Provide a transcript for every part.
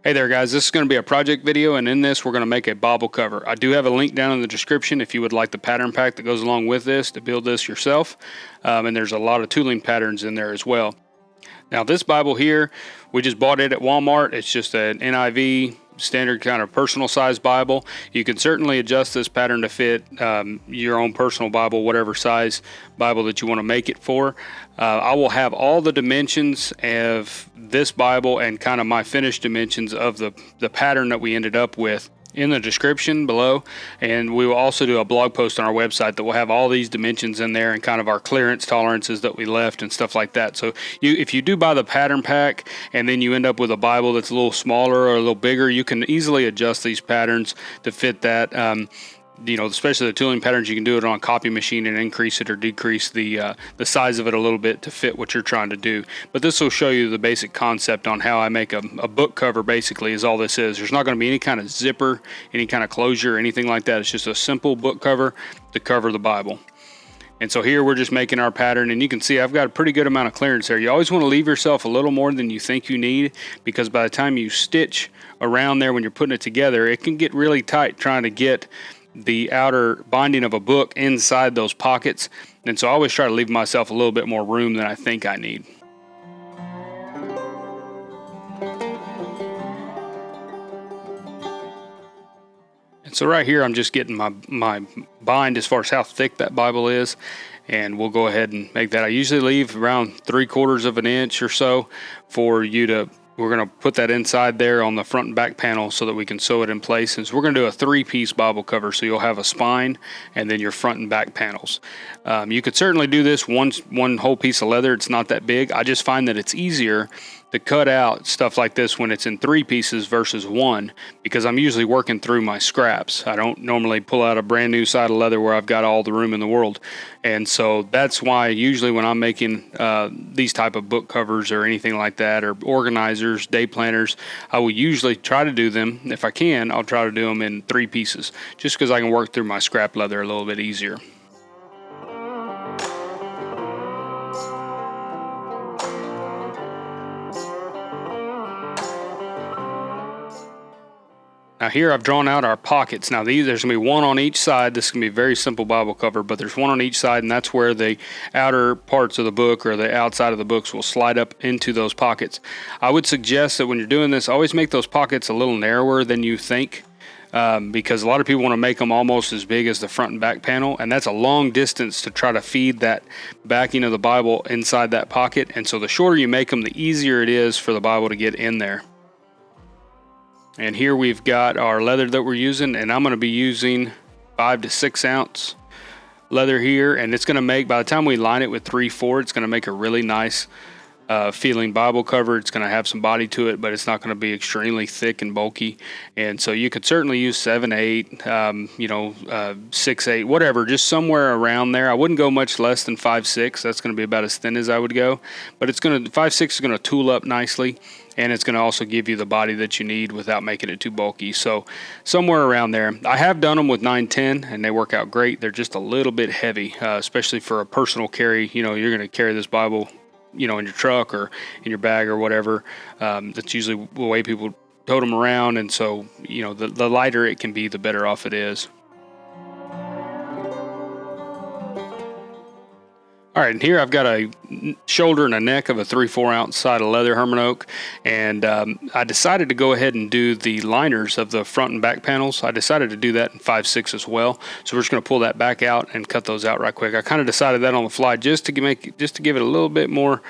Hey there guys, this is going to be a project video, and in this we're going to make a Bible cover. I do have a link down in the description if you would like the pattern pack that goes along with this to build this yourself, and there's a lot of tooling patterns in there as well. Now this Bible here, we just bought it at Walmart. It's just an NIV standard kind of personal size Bible. You can certainly adjust this pattern to fit your own personal Bible, whatever size Bible that you want to make it for. I will have all the dimensions of this Bible and kind of my finished dimensions of the pattern that we ended up with in the description below, and we will also do a blog post on our website that will have all these dimensions in there and kind of our clearance tolerances that we left and stuff like that. So if you do buy the pattern pack and then you end up with a Bible that's a little smaller or a little bigger, you can easily adjust these patterns to fit that. Especially the tooling patterns, you can do it on a copy machine and increase it or decrease the size of it a little bit to fit what you're trying to do. But this will show you the basic concept on how I make a book cover. Basically is all this is. There's not going to be any kind of zipper, any kind of closure, anything like that. It's just a simple book cover to cover the Bible. And so here we're just making our pattern, and you can see I've got a pretty good amount of clearance there. You always want to leave yourself a little more than you think you need, because by the time you stitch around there when you're putting it together, it can get really tight trying to get the outer binding of a book inside those pockets. And so I always try to leave myself a little bit more room than I think I need. And so right here I'm just getting my bind as far as how thick that Bible is, and we'll go ahead and make that. I usually leave around 3/4 of an inch or so for you to. We're going to put that inside there on the front and back panel so that we can sew it in place. And so we're going to do a 3-piece Bible cover. So you'll have a spine and then your front and back panels. You could certainly do this one whole piece of leather. It's not that big. I just find that it's easier to cut out stuff like this when it's in 3 pieces versus 1, because I'm usually working through my scraps. I don't normally pull out a brand new side of leather where I've got all the room in the world. And so that's why usually when I'm making these type of book covers or anything like that, or organizers, day planners, I will usually try to do them. If I can, I'll try to do them in 3 pieces, just because I can work through my scrap leather a little bit easier. Now here I've drawn out our pockets. Now there's going to be one on each side. This is going to be a very simple Bible cover, but there's one on each side, and that's where the outer parts of the book or the outside of the books will slide up into those pockets. I would suggest that when you're doing this, always make those pockets a little narrower than you think, because a lot of people want to make them almost as big as the front and back panel, and that's a long distance to try to feed that backing of the Bible inside that pocket. And so the shorter you make them, the easier it is for the Bible to get in there. And here we've got our leather that we're using, and I'm going to be using 5 to 6 ounce leather here, and it's going to make, by the time we line it with 3/4, it's going to make a really nice feeling Bible cover. It's going to have some body to it, but it's not going to be extremely thick and bulky. And so you could certainly use 7/8, 6/8, whatever, just somewhere around there. I wouldn't go much less than 5/6. That's going to be about as thin as I would go, but 5/6 is going to tool up nicely, and it's going to also give you the body that you need without making it too bulky. So somewhere around there. I have done them with 9/10, and they work out great. They're just a little bit heavy, especially for a personal carry. You're going to carry this Bible in your truck or in your bag or whatever. That's usually the way people tote them around, and so the lighter it can be, the better off it is. All right, and here I've got a shoulder and a neck of a 3/4 ounce side of leather Herman oak, and I decided to go ahead and do the liners of the front and back panels. I decided to do that in 5/6 as well, so we're just going to pull that back out and cut those out right quick. I kind of decided that on the fly just to give it a little bit more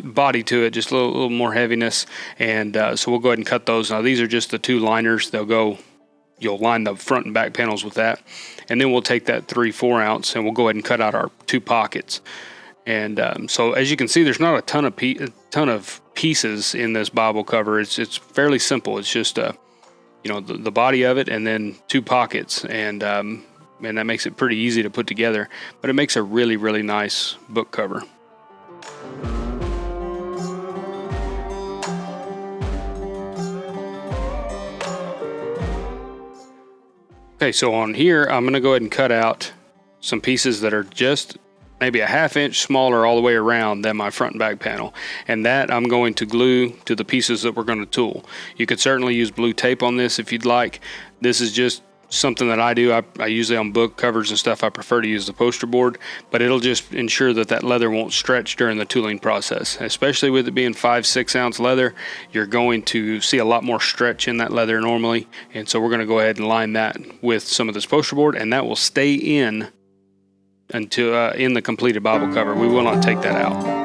body to it, just a little more heaviness, and so we'll go ahead and cut those. Now these are just the 2 liners. You'll line the front and back panels with that, and then we'll take that 3/4 ounce and we'll go ahead and cut out our 2 pockets. And so as you can see, there's not a ton of pieces in this Bible cover. It's fairly simple. It's just the body of it and then 2 pockets, and that makes it pretty easy to put together, but it makes a really, really nice book cover. Okay, so on here, I'm going to go ahead and cut out some pieces that are just maybe a 1/2 inch smaller all the way around than my front and back panel. And that I'm going to glue to the pieces that we're going to tool. You could certainly use blue tape on this if you'd like. This is just something that I do. I usually on book covers and stuff, I prefer to use the poster board, but it'll just ensure that that leather won't stretch during the tooling process. Especially with it being 5-6 ounce leather, you're going to see a lot more stretch in that leather normally. And so we're going to go ahead and line that with some of this poster board, and that will stay in until in the completed Bible cover. We will not take that out.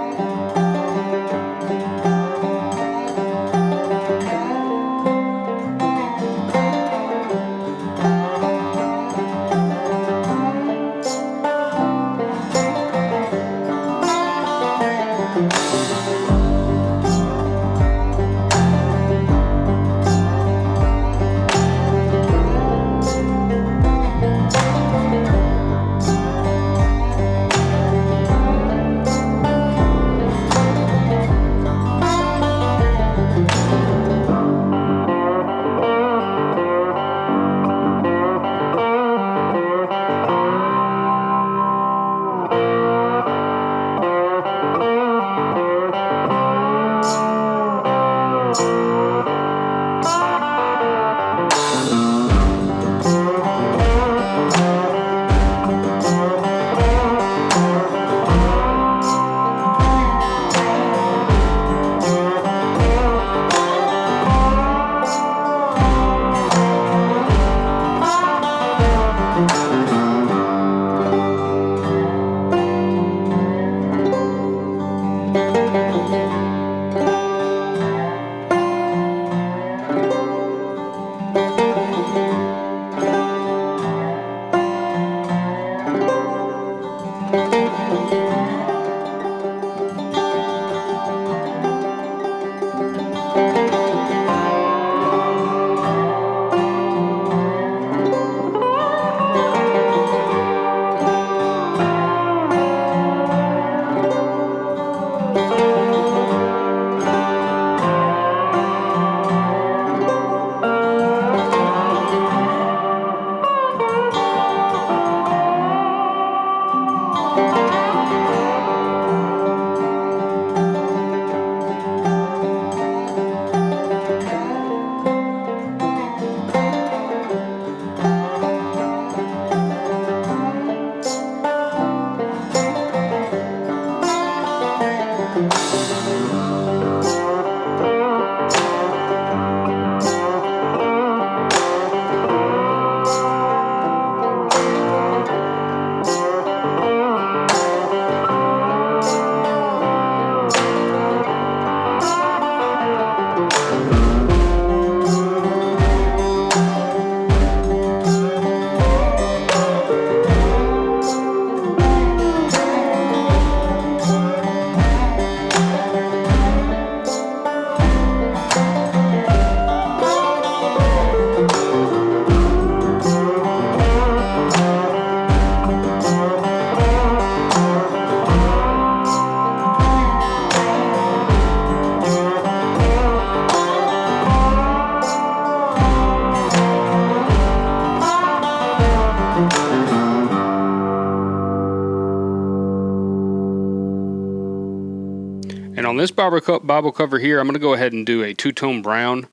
And on this Bible cover here, I'm going to go ahead and do a two-tone brown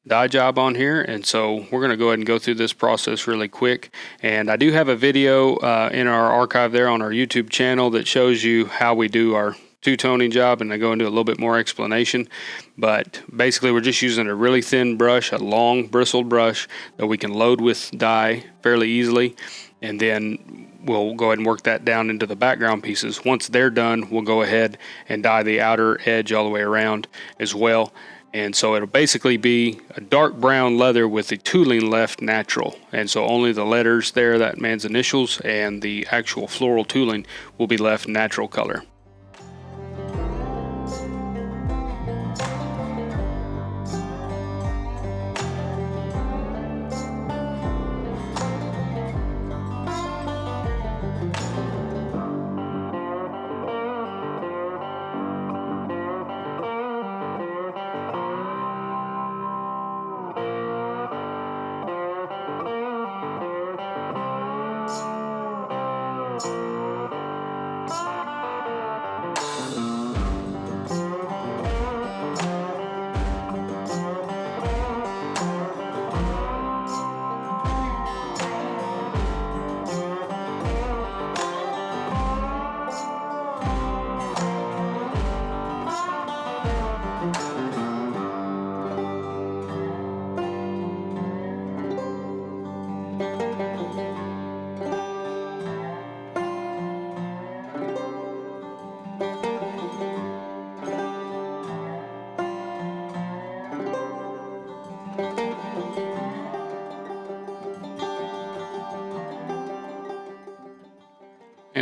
dye job on here. And so we're going to go ahead and go through this process really quick. And I do have a video in our archive there on our YouTube channel that shows you how we do our two-toning job, and I go into a little bit more explanation. But basically we're just using a really thin brush, a long bristled brush that we can load with dye fairly easily, and then we'll go ahead and work that down into the background pieces. Once they're done, we'll go ahead and dye the outer edge all the way around as well. And so it'll basically be a dark brown leather with the tooling left natural. And so only the letters there, that man's initials, and the actual floral tooling will be left natural color.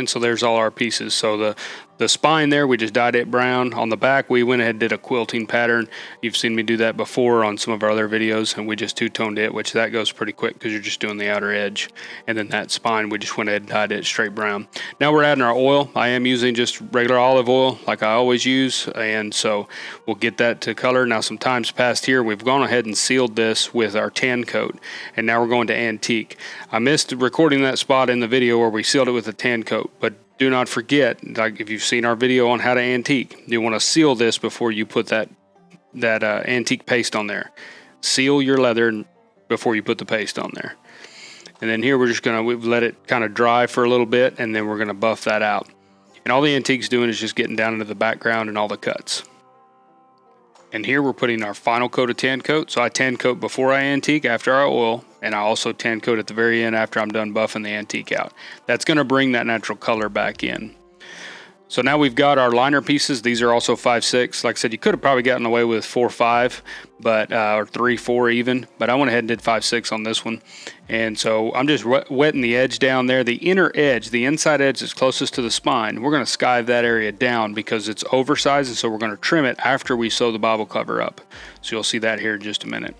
And so there's all our pieces. So the spine there, we just dyed it brown. On the back, we went ahead and did a quilting pattern. You've seen me do that before on some of our other videos, and we just two-toned it, which that goes pretty quick because you're just doing the outer edge. And then that spine, we just went ahead and dyed it straight brown. Now we're adding our oil. I am using just regular olive oil like I always use, and so we'll get that to color. Now some times past here, we've gone ahead and sealed this with our tan coat, and now we're going to antique. I missed recording that spot in the video where we sealed it with a tan coat, but do not forget, like if you've seen our video on how to antique, you want to seal this before you put that antique paste on there. Seal your leather before you put the paste on there. And then here we've let it kind of dry for a little bit, and then we're going to buff that out. And all the antique's doing is just getting down into the background and all the cuts. And here we're putting our final coat of tan coat. So I tan coat before I antique after our oil, and I also tan coat at the very end after I'm done buffing the antique out. That's going to bring that natural color back in. So now we've got our liner pieces. These are also 5/6. Like I said, you could have probably gotten away with 4/5, but or 3/4 even. But I went ahead and did 5/6 on this one. And so I'm just wetting the edge down there. The inner edge, the inside edge is closest to the spine. We're going to skive that area down because it's oversized, and so we're going to trim it after we sew the Bible cover up. So you'll see that here in just a minute.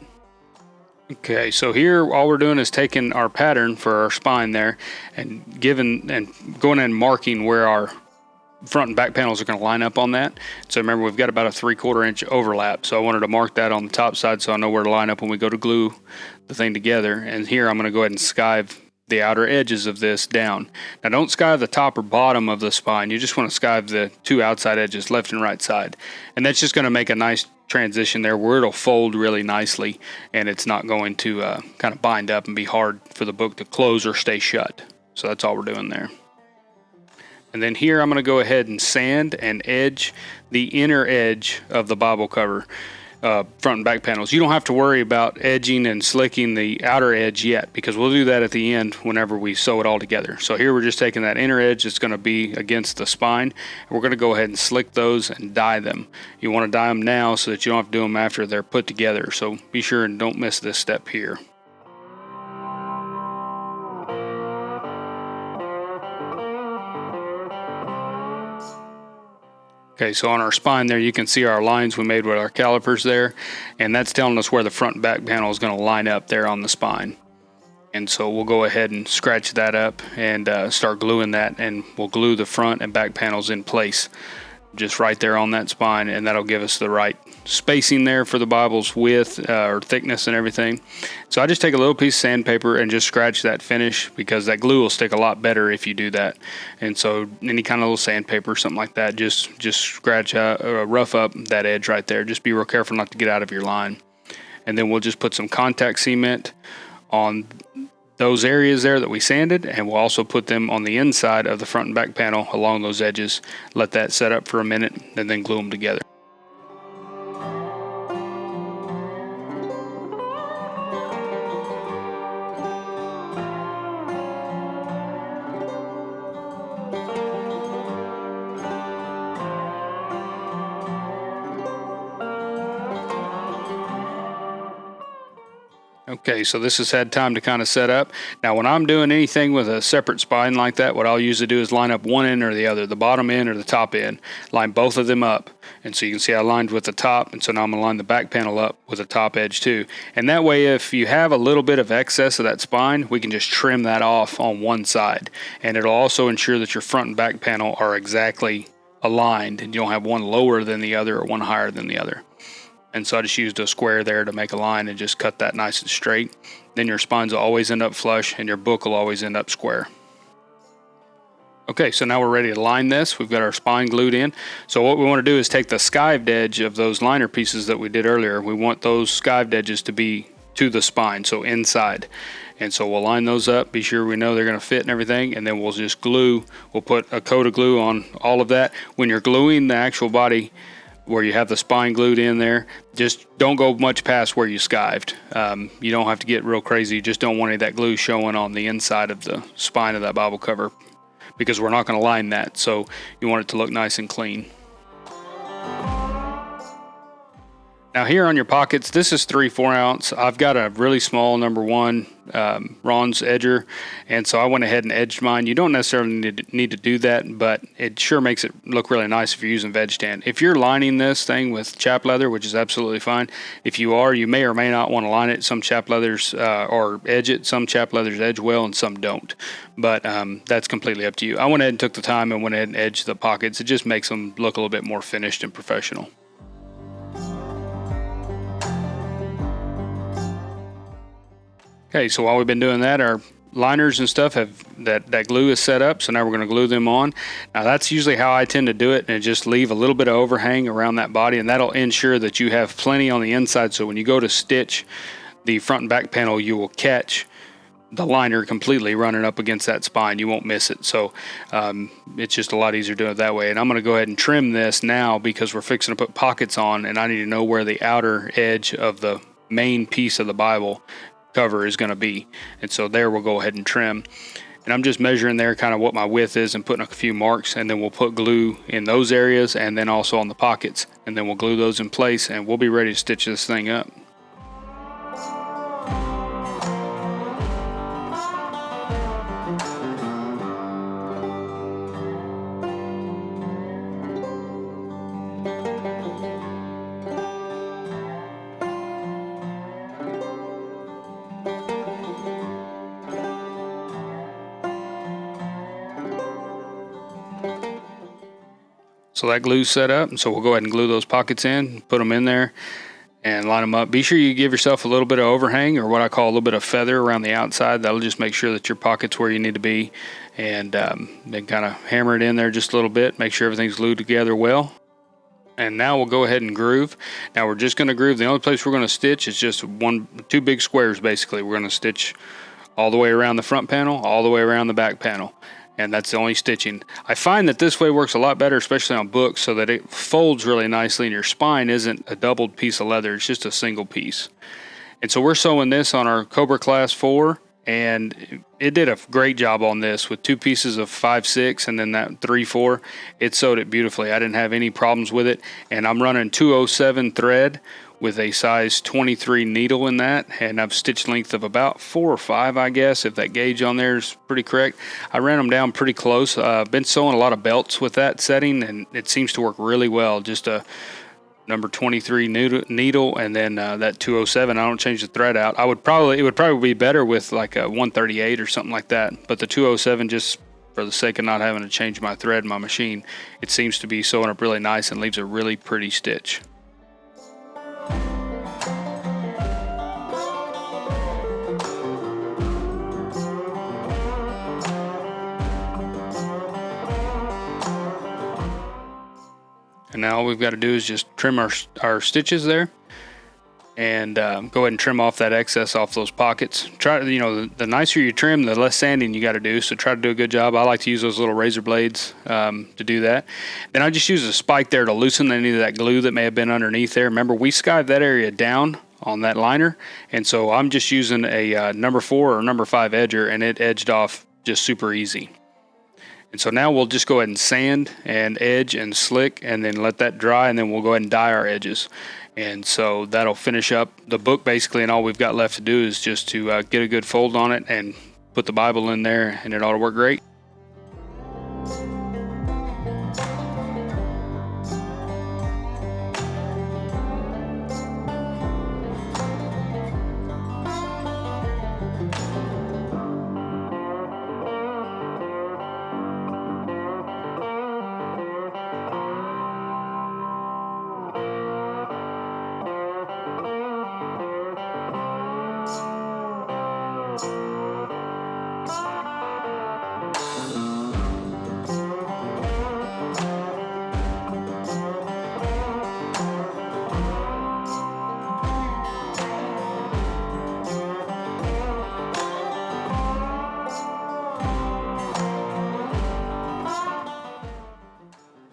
Okay, so here all we're doing is taking our pattern for our spine there and going in and marking where our front and back panels are going to line up on that. So remember, we've got about a 3/4 inch overlap. So I wanted to mark that on the top side so I know where to line up when we go to glue the thing together. And here I'm going to go ahead and skive the outer edges of this down. Now don't skive the top or bottom of the spine. You just want to skive the two outside edges, left and right side. And that's just going to make a nice transition there where it'll fold really nicely, and it's not going to kind of bind up and be hard for the book to close or stay shut. So that's all we're doing there. And then here I'm going to go ahead and sand and edge the inner edge of the Bible cover, front and back panels. You don't have to worry about edging and slicking the outer edge yet, because we'll do that at the end whenever we sew it all together. So here we're just taking that inner edge that's going to be against the spine, and we're going to go ahead and slick those and dye them. You want to dye them now so that you don't have to do them after they're put together. So be sure and don't miss this step here. Okay, so on our spine there, you can see our lines we made with our calipers there, and that's telling us where the front and back panel is going to line up there on the spine. And so we'll go ahead and scratch that up and start gluing that, and we'll glue the front and back panels in place just right there on that spine, and that'll give us the right spacing there for the Bible's width or thickness and everything. So I just take a little piece of sandpaper and just scratch that finish, because that glue will stick a lot better if you do that. And so any kind of little sandpaper, something like that, just scratch out or rough up that edge right there. Just be real careful not to get out of your line. And then we'll just put some contact cement on those areas there that we sanded, and we'll also put them on the inside of the front and back panel along those edges. Let that set up for a minute and then glue them together. Okay, so this has had time to kind of set up. Now when I'm doing anything with a separate spine like that, what I'll usually do is line up one end or the other, the bottom end or the top end. Line both of them up. And so you can see I lined with the top, and so now I'm going to line the back panel up with the top edge too. And that way, if you have a little bit of excess of that spine, we can just trim that off on one side. And it'll also ensure that your front and back panel are exactly aligned, and you don't have one lower than the other or one higher than the other. And so I just used a square there to make a line and just cut that nice and straight. Then your spines will always end up flush, and your book will always end up square. Okay, so now we're ready to line this. We've got our spine glued in. So what we want to do is take the skived edge of those liner pieces that we did earlier. We want those skived edges to be to the spine, so inside. And so we'll line those up, be sure we know they're going to fit and everything, and then we'll just glue. We'll put a coat of glue on all of that. When you're gluing the actual body, where you have the spine glued in there, just don't go much past where you skived. You don't have to get real crazy. You just don't want any of that glue showing on the inside of the spine of that Bible cover, because we're not going to line that. So you want it to look nice and clean. Now here on your pockets, this is 3/4 ounce. I've got a really small number 1 Ron's edger, and so I went ahead and edged mine. You don't necessarily need to do that, but it sure makes it look really nice if you're using veg tan. If you're lining this thing with chap leather, which is absolutely fine, if you are, you may or may not want to line it. Some chap leathers or edge it. Some chap leathers edge well and some don't, but that's completely up to you. I went ahead and took the time and went ahead and edged the pockets. It just makes them look a little bit more finished and professional. Okay, so while we've been doing that, our liners and stuff that glue is set up, so now we're going to glue them on. Now that's usually how I tend to do it, and just leave a little bit of overhang around that body, and that'll ensure that you have plenty on the inside, so when you go to stitch the front and back panel, you will catch the liner completely running up against that spine. You won't miss it. So it's just a lot easier doing it that way. And I'm going to go ahead and trim this now because we're fixing to put pockets on, and I need to know where the outer edge of the main piece of the Bible cover is going to be. And so there we'll go ahead and trim. And I'm just measuring there kind of what my width is and putting a few marks, and then we'll put glue in those areas and then also on the pockets, and then we'll glue those in place, and we'll be ready to stitch this thing up. So that glue's set up, and so we'll go ahead and glue those pockets in, put them in there, and line them up. Be sure you give yourself a little bit of overhang, or what I call a little bit of feather around the outside. That'll just make sure that your pocket's where you need to be, and then kind of hammer it in there just a little bit, make sure everything's glued together well. And now we'll go ahead and groove. Now we're just going to groove. The only place we're going to stitch is just two big squares basically. We're going to stitch all the way around the front panel, all the way around the back panel. And that's the only stitching. I find that this way works a lot better, especially on books, so that it folds really nicely and your spine isn't a doubled piece of leather, it's just a single piece. And so we're sewing this on our Cobra Class 4, and it did a great job on this with 2 pieces of 5/6 and then that 3/4. It sewed it beautifully. I didn't have any problems with it, and I'm running 207 thread with a size 23 needle in that, and I've stitch length of about 4 or 5, I guess, if that gauge on there is pretty correct. I ran them down pretty close. I've been sewing a lot of belts with that setting, and it seems to work really well. Just a number 23 needle, and then that 207. I don't change the thread out. It would probably be better with like a 138 or something like that, but the 207, just for the sake of not having to change my thread in my machine, it seems to be sewing up really nice and leaves a really pretty stitch. And now all we've got to do is just trim our stitches there, and go ahead and trim off that excess off those pockets. Try, the nicer you trim, the less sanding you got to do. So try to do a good job. I like to use those little razor blades to do that. Then I just use a spike there to loosen any of that glue that may have been underneath there. Remember, we skived that area down on that liner, and so I'm just using a number 4 or number 5 edger, and it edged off just super easy. And so now we'll just go ahead and sand and edge and slick, and then let that dry, and then we'll go ahead and dye our edges. And so that'll finish up the book basically, and all we've got left to do is just to get a good fold on it and put the Bible in there, and it ought to work great.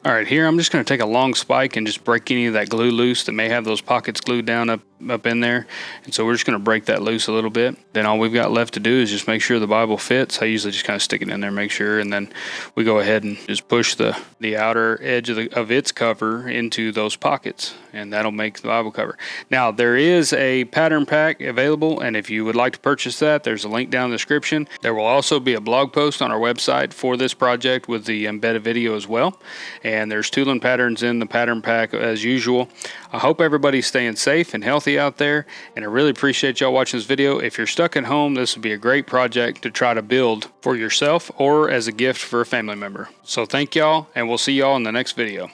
All right, here I'm just going to take a long spike and just break any of that glue loose that may have those pockets glued down up up in there. And so we're just going to break that loose a little bit. Then all we've got left to do is just make sure the Bible fits. I usually just kind of stick it in there, make sure, and then we go ahead and just push the outer edge of its cover into those pockets, and that'll make the Bible cover. Now, there is a pattern pack available, and if you would like to purchase that, there's a link down in the description. There will also be a blog post on our website for this project with the embedded video as well. And there's tooling patterns in the pattern pack as usual. I hope everybody's staying safe and healthy out there, and I really appreciate y'all watching this video. If you're stuck at home, this would be a great project to try to build for yourself or as a gift for a family member. So thank y'all, and we'll see y'all in the next video.